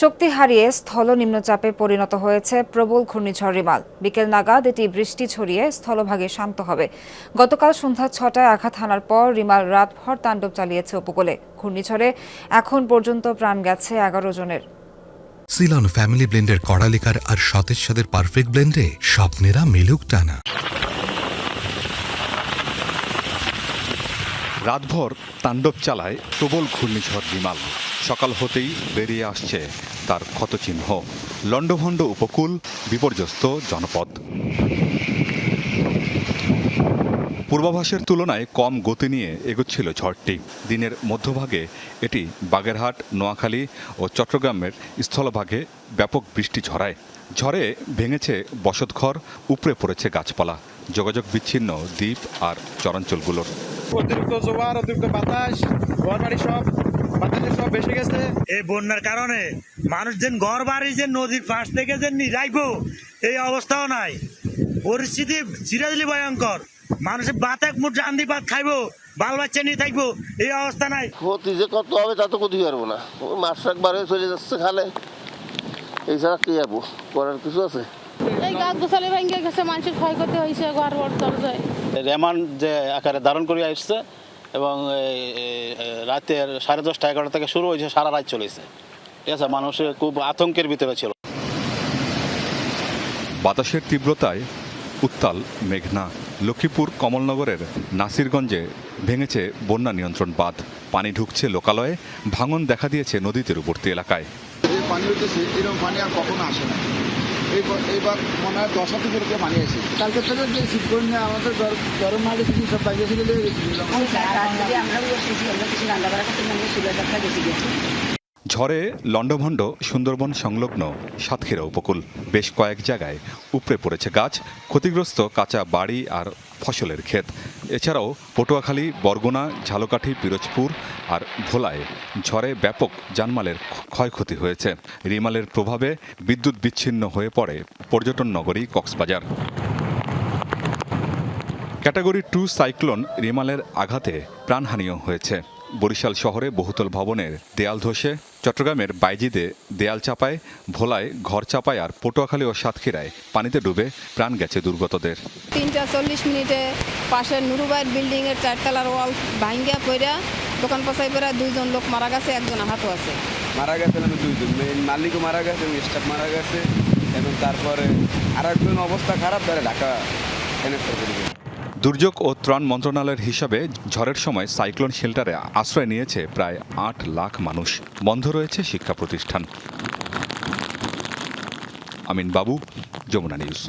শক্তি হারিয়ে স্থল নিম্নচাপে পরিণত হয়েছে প্রবল ঘূর্ণিঝড় রিমাল। বিকেল নাগাদ এটি বৃষ্টি ছড়িয়ে স্থলভাগে শান্ত হবে। গতকাল সন্ধ্যা ৬টায় আঘাত হানার পর রিমাল রাতভর তাণ্ডব চালিয়েছে উপকূলে। ঘূর্ণিঝড়ে এখন পর্যন্ত প্রাণ গেছে ১১ জনের। সিলন ফ্যামিলি ব্লেন্ডের কড়ালিকার আর সতেজ স্বাদের পারফেক্ট ব্লেন্ডে স্বপ্নেরা মেলুক টানা। রাতভর তাণ্ডব চালায় প্রবল ঘূর্ণিঝড় রিমাল। সকাল হতেই বেরিয়ে আসছে তার ক্ষতচিহ্ন। লণ্ডভণ্ড উপকূল, বিপর্যস্ত জনপদ। পূর্বাভাসের তুলনায় কম গতি নিয়ে এগোচ্ছিল ঝড়টি। দিনের মধ্যভাগে এটি বাগেরহাট, নোয়াখালী ও চট্টগ্রামের স্থলভাগে ব্যাপক বৃষ্টি ঝরায়। ঝড়ে ভেঙেছে বসতঘর, উপড়ে পড়েছে গাছপালা। যোগাযোগ বিচ্ছিন্ন দ্বীপ আর চরাঞ্চলগুলোর। অতিরিক্ত জোয়ার, অতিরিক্ত বাতাস, ঘরবাড়ি সব বাতাসে সব বেশি গেছে। এই বন্যার কারণে মানুষজন ঘর বাড়ি যে নদীর পাশ থেকে যে রাখবো এই অবস্থাও নাই। পরিস্থিতি সিরিয়াসলি ভয়ঙ্কর। মানুষের ভাত এক মুঠ রান্দি ভাত খাইবো, বাল বাচ্চা নিয়ে থাকবো এই অবস্থা নাই। ক্ষতি যে কত হবে তা তো ক্ষতি পারবো না। মাছ একবারে চলে যাচ্ছে খালে, এছাড়া কি যাবো, করার কিছু আছে? এই গাছ গোছালি ভেঙে গেছে, মানুষের ক্ষয়ক্ষতি হয়েছে, ঘর দরজায় রেমান যে আকারে ধারণ করে আসছে এবং রাতের 10:30 11টা থেকে শুরু হয়েছে, সারা রাত চলেছে। ঠিক আছে, মানুষের খুব আতঙ্কের ভিতরে ছিল। বাতাসের তীব্রতায় উত্তাল মেঘনা। লক্ষ্মীপুর কমলনগরের নাসিরগঞ্জে ভেঙেছে বন্যা নিয়ন্ত্রণ বাঁধ। পানি ঢুকছে লোকালয়ে, ভাঙন দেখা দিয়েছে নদী তীরবর্তী এলাকায়। পানি হইতেছে, এরকম পানি আর কখনো আসে না। এইবার মনে হয় 10 হাতে করে পানি আসে। কালকে থেকে যে শীত করে না আমাদের গরম মাঠে সব বাইরে থেকে ঝড়ে লণ্ডভণ্ড সুন্দরবন সংলগ্ন সাতক্ষীরা উপকূল। বেশ কয়েক জায়গায় উপড়ে পড়েছে গাছ, ক্ষতিগ্রস্ত কাঁচা বাড়ি আর ফসলের ক্ষেত। এছাড়াও পটুয়াখালী, বরগুনা, ঝালকাঠি, পিরোজপুর আর ভোলায় ঝড়ে ব্যাপক জানমালের ক্ষয়ক্ষতি হয়েছে। রিমালের প্রভাবে বিদ্যুৎ বিচ্ছিন্ন হয়ে পড়ে পর্যটন নগরী কক্সবাজার। ক্যাটাগরি 2 সাইক্লোন রিমালের আঘাতে প্রাণহানিও হয়েছে। বরিশাল শহরে বহুতল ভবনের দেয়াল ধসে, চট্টগ্রামের বাইজিদে দেয়াল চাপায়, ভোলায় ঘর চাপায় আর পটুয়াখালী ও সাতক্ষীরায় পানিতে ডুবে প্রাণ গেছে দুর্গতদের। 3:40 পাশের নুরুবাইয়ের বিল্ডিং এর 4তলার ওয়াল ভাঙ্গিয়া পড়া দোকান পচাই পড়া 2 জন লোক মারা গেছে, একজন আহত আছে। মারা গেছে 2 জন, মালিকও মারা গেছে, স্টাফ মারা গেছে এবং তারপরে আরেকজন অবস্থা খারাপ, ধরে ঢাকা ট্রান্সফার করে দিয়েছে। দুর্যোগ ও ত্রাণ মন্ত্রণালয়ের হিসাবে ঝড়ের সময় সাইক্লোন শেল্টারে আশ্রয় নিয়েছে প্রায় 8 লাখ মানুষ। বন্ধ রয়েছে শিক্ষা প্রতিষ্ঠান। আমিন বাবু, যমুনা নিউজ।